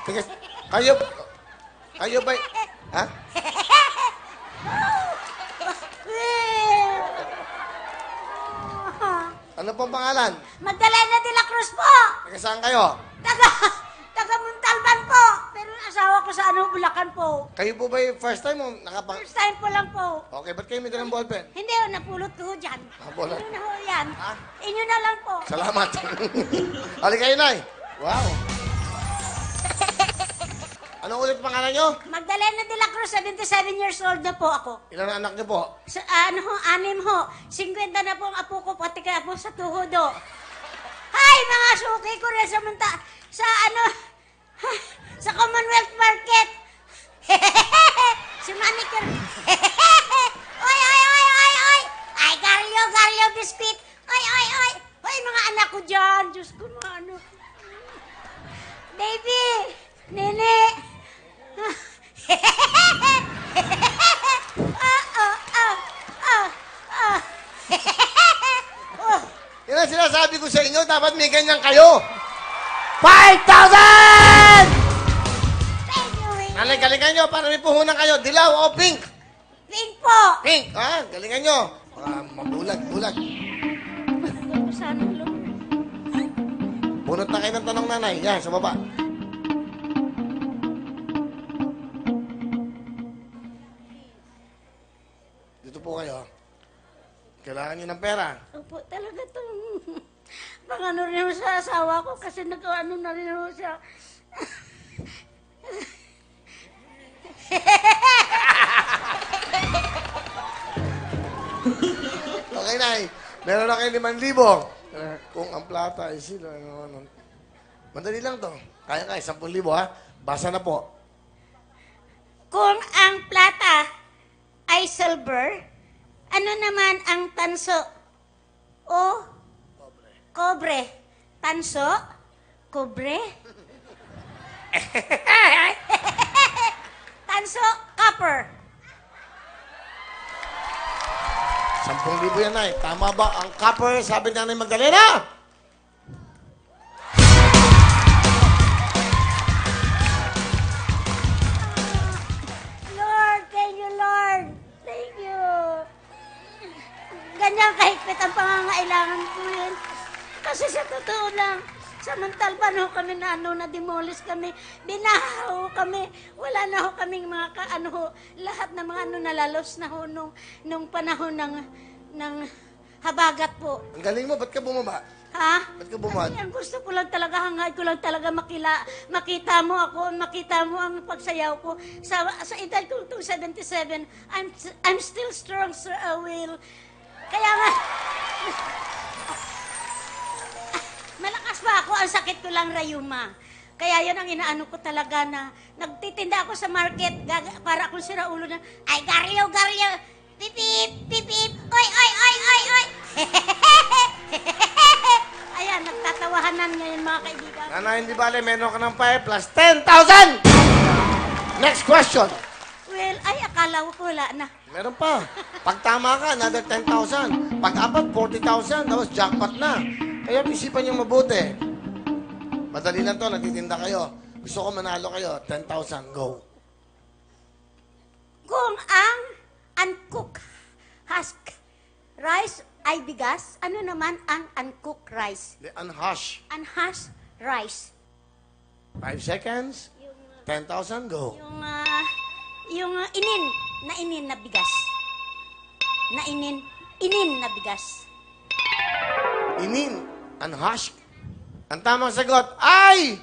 Sige, kayo, kayo ba, ha? Ano pong pangalan? Magdalena de la Cruz po. Taga saan kayo? Taga Montalban po. Pero yung asawa ko sa Bulacan po. Kayo po ba yung first time mo nakapang... First time po lang po. Okay, ba't kayo may dalang ballpen? Hindi, napulot ko ho dyan. Bola. Inyo na ho yan. Ha? Inyo na lang po. Salamat. Hali kayo, Nay. Wow. Anong ulit pangalan nyo? Magdalena de la Cruz, 77 years old na po ako. Ilan ang anak nyo po? Sa, 6 ho. 50 na po ang apo ko, pati kaya po sa tuhodo. Hay, mga suki ko rin sa sa Commonwealth Market. Si Manicure. Oy, oy, oy, oy, oy. Ay, Garyo biscuit. Oy, oy, oy. Oy, mga anak ko dyan. Diyos ko, mga ano. Baby, nene. Yan ang sinasabi ko sa inyo, dapat may ganyan kayo. 5,000! Thank you, Wing. Nanay, galingan nyo, para may puhunan kayo. Dilaw o pink? Pink po. Pink, ha? Galingan nyo. Mabulag. Sana lang. Bunot na kayo ng tanong, nanay. Yan, sa baba. Dito po kayo. Kailangan nyo ng pera. Opo, talaga itong pang ano rin ho sa asawa ko kasi nag-ano na rin ho siya. Okay, Nay. Meron na kayo 5,000. Kung ang plata ay sila. Madali lang to. Kaya 10,000 ha. Basa na po. Kung ang plata ay silver, ano naman ang tanso? O? Cobre. Tanso? Cobre? Tanso? Copper. 10,000 yan, Nay. Tama ba ang copper? Sabi ni Nanay Magdalena? Lord, thank you, Lord. Thank you. Ganyan kahigpit ang pangangailangan ko yun. Kasi sa totoo lang, sa Montalban ho kami na-demolish kami, binaha ho kami, wala na ho kaming mga lahat ng mga nalalos na ho nung panahon ng habagat po. Ang galing mo, ba't ka bumaba? Ha? Ba't ka bumaba? Kasi ang gusto ko lang talaga, hangad ko lang talaga makita mo ako, makita mo ang pagsayaw ko. Sa edad ko 77, I'm still strong, Sir Will. Kaya nga, malakas pa ako, ang sakit ko lang rayuma. Kaya yun ang inaano ko talaga na nagtitinda ako sa market, para akong siraulo na, ay, Garyo, pipip, pipip, oy, oy, oy, oy, oy. Ayan, nagtatawahanan ngayon mga kaibigan. Nanay, hindi bale, meron ka ng 5 plus 10,000! Next question. Well, ay, akala ko wala na. Meron pa. Pag tama ka, another 10,000. Pag apat, 40,000. Tapos jackpot na. Kaya isipan nyo mabuti. Madali lang to, nagtitinda kayo. Gusto ko manalo kayo, 10,000, go. Kung ang uncooked husk rice ay bigas, ano naman ang uncooked rice? The unhush. Unhusked rice. 5 seconds, 10,000, go. Yung inin na bigas. Inin na bigas. Inin, unhush. Ang tamang sagot ay...